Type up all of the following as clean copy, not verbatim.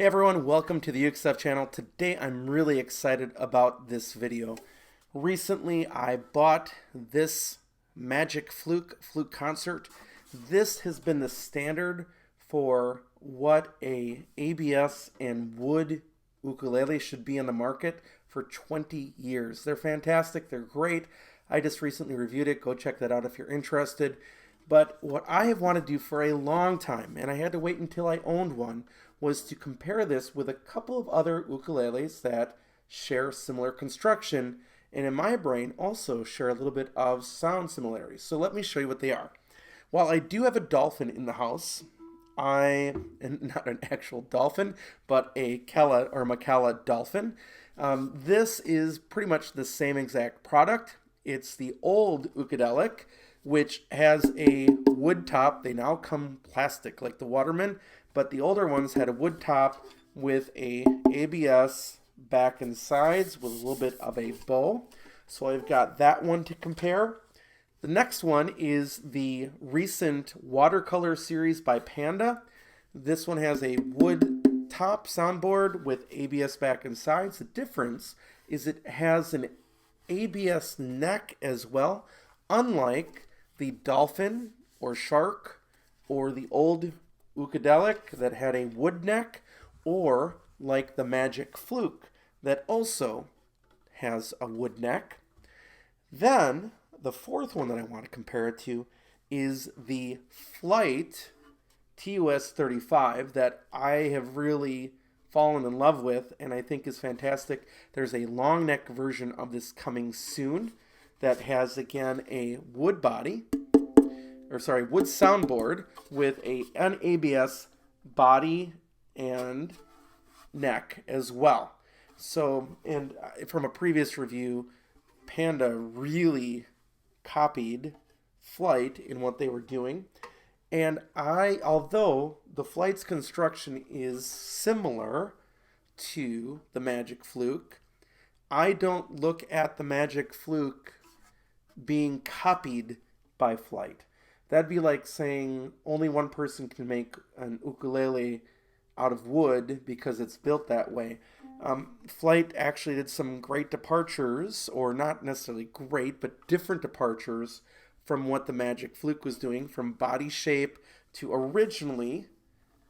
Hey everyone, welcome to the UkeStuff channel. Today I'm really excited about this video. Recently I bought this Magic Fluke Concert. This has been the standard for what a ABS and wood ukulele should be in the market for 20 years. They're fantastic, they're great. I just recently reviewed it. Go check that out if you're interested. But what I have wanted to do for a long time, and I had to wait until I owned one, was to compare this with a couple of other ukuleles that share similar construction, and in my brain also share a little bit of sound similarities. So let me show you what they are. While I do have a dolphin in the house, and not an actual dolphin, but a Makala Dolphin. This is pretty much the same exact product. It's the old Ukadelic, which has a wood top. They now come plastic like the Waterman, but the older ones had a wood top with a ABS back and sides with a little bit of a bow. So I've got that one to compare. The next one is the recent watercolor series by Panda. This one has a wood top soundboard with ABS back and sides. The difference is it has an ABS neck as well, unlike the Dolphin or Shark or the old Ukadelic that had a wood neck, or like the Magic Fluke that also has a wood neck. Then the fourth one that I want to compare it to is the Flight TUS35 that I have really fallen in love with and I think is fantastic. There's a long neck version of this coming soon that has, again, a wood soundboard with an ABS body and neck as well. So, and from a previous review, Panda really copied Flight in what they were doing. And although the Flight's construction is similar to the Magic Fluke, I don't look at the Magic Fluke being copied by Flight. That'd be like saying only one person can make an ukulele out of wood because it's built that way. Flight actually did some great departures, or not necessarily great, but different departures from what the Magic Fluke was doing, from body shape to originally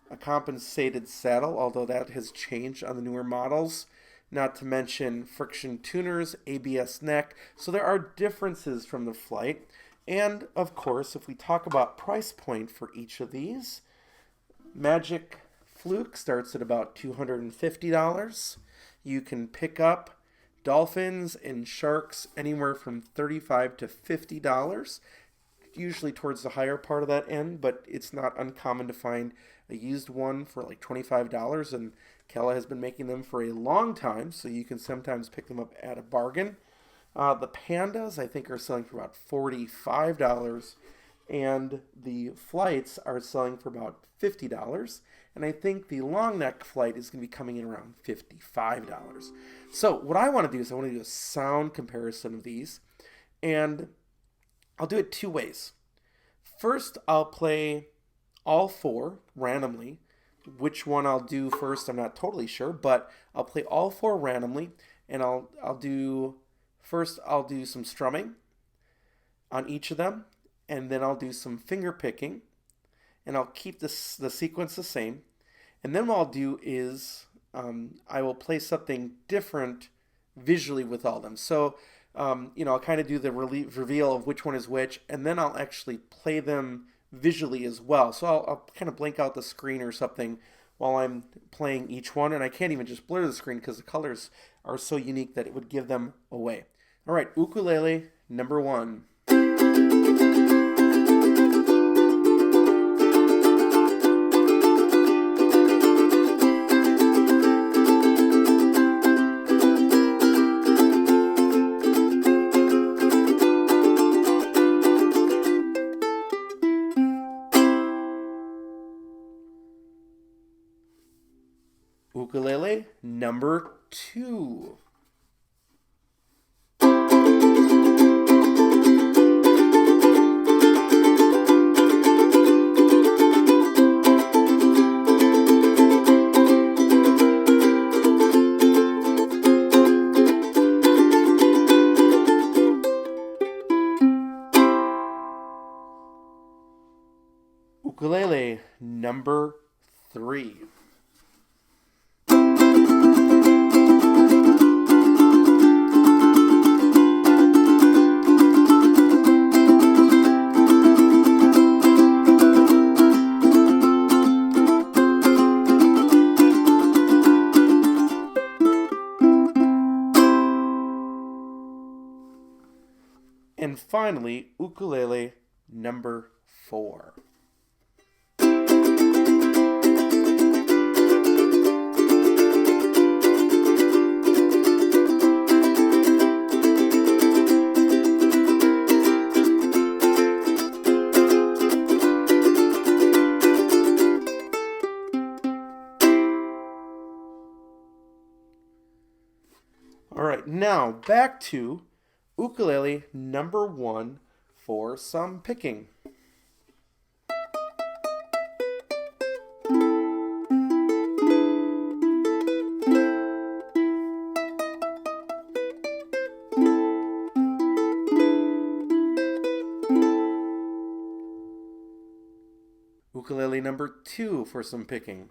a compensated saddle, although that has changed on the newer models. Not to mention friction tuners, ABS neck. So there are differences from the Flight. And of course, if we talk about price point for each of these, Magic Fluke starts at about $250. You can pick up Dolphins and Sharks anywhere from $35 to $50, usually towards the higher part of that end, but it's not uncommon to find a used one for like $25, and Makala has been making them for a long time, so you can sometimes pick them up at a bargain. The Pandas, I think, are selling for about $45, and the Flights are selling for about $50, and I think the long neck Flight is going to be coming in around $55. So what I want to do is I want to do a sound comparison of these, and I'll do it two ways. First, I'll play all four randomly. Which one I'll do first, I'm not totally sure, but I'll play all four randomly, and I'll do some strumming on each of them, and then I'll do some finger picking, and I'll keep the sequence the same. And then what I'll do is I will play something different visually with all of them. So, I'll kind of do the reveal of which one is which, and then I'll actually play them visually as well. So I'll kind of blank out the screen or something while I'm playing each one, and I can't even just blur the screen because the colors are so unique that it would give them away. All right, ukulele number one. Ukulele number two. Ukulele number 3. And finally, ukulele number 4. All right, now back to ukulele number 1 for some picking. Ukulele number 2 for some picking.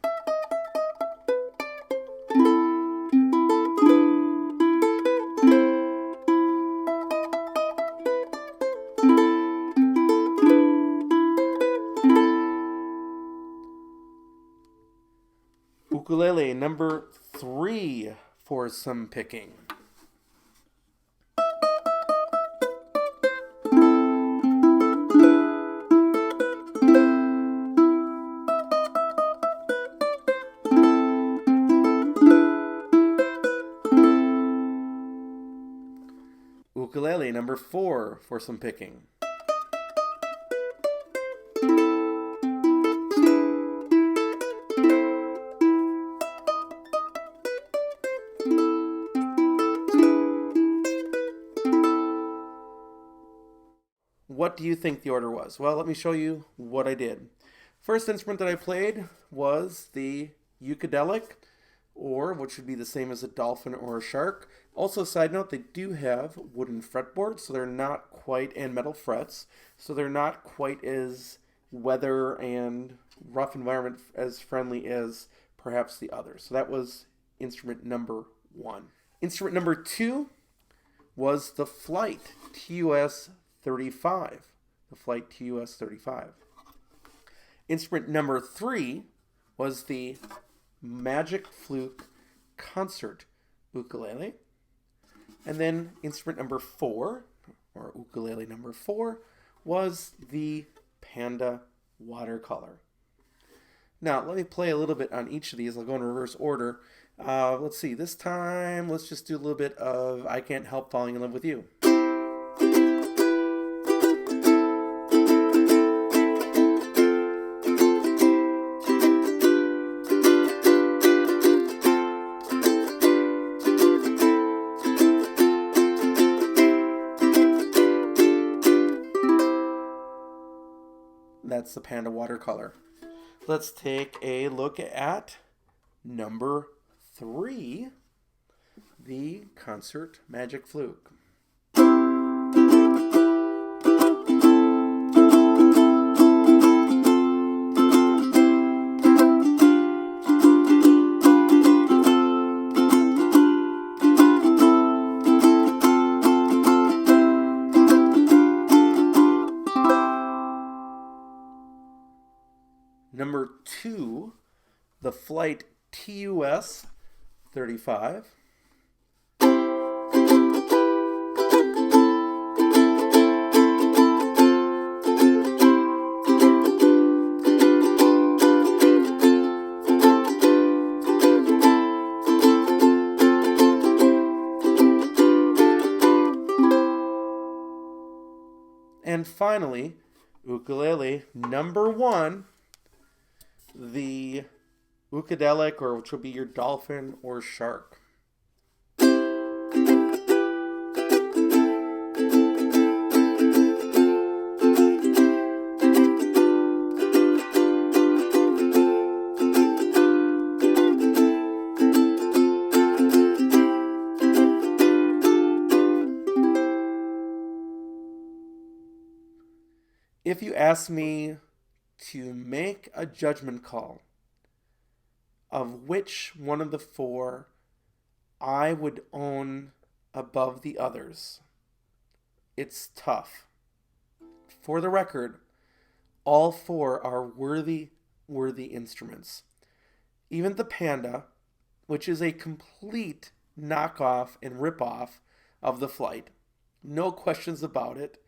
Ukulele number 3 for some picking. Ukulele number 4 for some picking. What do you think the order was? Well, let me show you what I did. First instrument that I played was the Ukadelic, or what should be the same as a dolphin or a shark. Also, side note, they do have wooden fretboards, so they're not quite, and metal frets, so they're not quite as weather and rough environment as friendly as perhaps the others. So that was instrument number 1. Instrument number 2 was the Flight TUS35. The Flight TUS35. Instrument number 3 was the Magic Fluke Concert Ukulele. And then instrument number 4, or ukulele number 4, was the Panda Watercolor. Now, let me play a little bit on each of these. I'll go in reverse order. Let's see. This time, let's just do a little bit of I Can't Help Falling in Love with You. That's the Panda Watercolor. Let's take a look at number 3, the Concert Magic Fluke. Number 2, the Flight TUS35. And finally, ukulele number 1, the Ukadelic, or which would be your dolphin or shark. If you ask me to make a judgment call of which one of the four I would own above the others, it's tough. For the record, all four are worthy instruments. Even the Panda, which is a complete knockoff and ripoff of the Flight, no questions about it.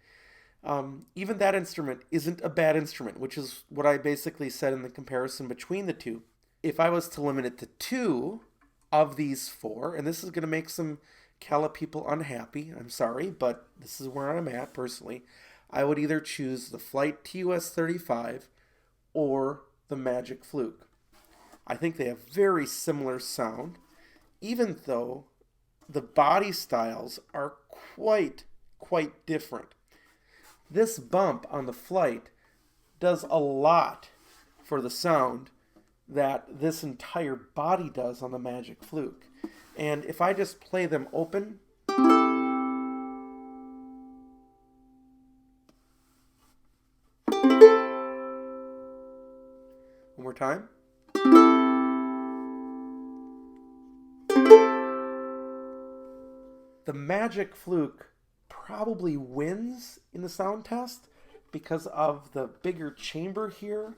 Even that instrument isn't a bad instrument, which is what I basically said in the comparison between the two. If I was to limit it to two of these four, and this is going to make some Cala people unhappy, I'm sorry, but this is where I'm at personally, I would either choose the Flight TUS35 or the Magic Fluke. I think they have very similar sound, even though the body styles are quite different. This bump on the Flight does a lot for the sound that this entire body does on the Magic Fluke. And if I just play them open, one more time. The Magic Fluke probably wins in the sound test because of the bigger chamber here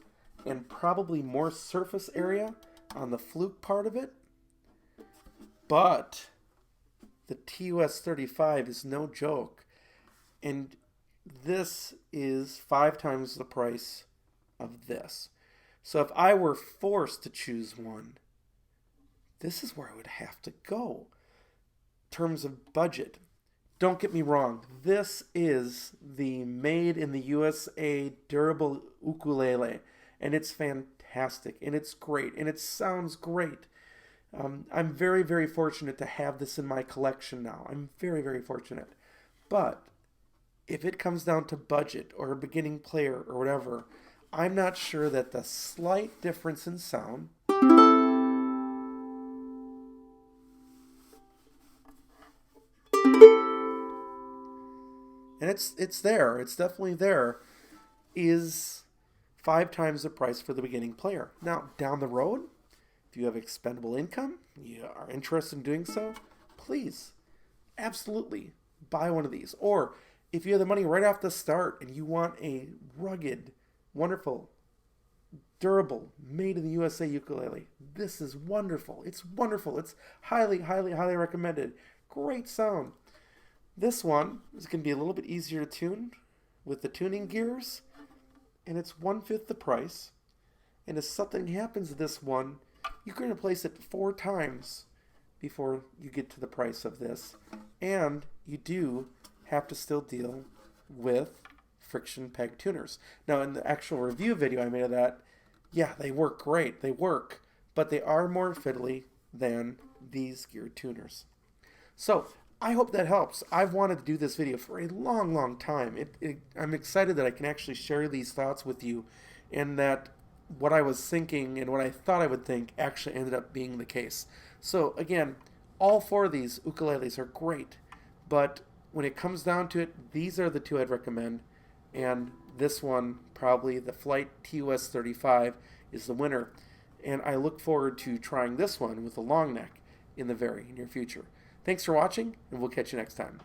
and probably more surface area on the fluke part of it. But the TUS35 is no joke, and this is 5 times the price of this. So if I were forced to choose one, this is where I would have to go. In terms of budget, don't get me wrong, this is the made in the USA durable ukulele, and it's fantastic, and it's great, and it sounds great. I'm very fortunate to have this in my collection now. I'm very fortunate. But if it comes down to budget or a beginning player or whatever, I'm not sure that the slight difference in sound and it's there, it's definitely there, is 5 times the price for the beginning player. Now, down the road, if you have expendable income, you are interested in doing so, please, absolutely, buy one of these. Or if you have the money right off the start and you want a rugged, wonderful, durable, made in the USA ukulele, this is wonderful. It's wonderful. It's highly recommended. Great sound. This one is going to be a little bit easier to tune with the tuning gears, and it's 1/5 the price. And if something happens to this one, you're going to replace it 4 times before you get to the price of this. And you do have to still deal with friction peg tuners. Now, in the actual review video I made of that, yeah, they work great. They work, but they are more fiddly than these geared tuners. So, I hope that helps. I've wanted to do this video for a long time. I'm excited that I can actually share these thoughts with you, and that what I was thinking and what I thought I would think actually ended up being the case. So again, all 4 of these ukuleles are great, but when it comes down to it, these are the 2 I'd recommend, and this one, probably the Flight TUS35, is the winner. And I look forward to trying this one with a long neck in the very near future. Thanks for watching, and we'll catch you next time.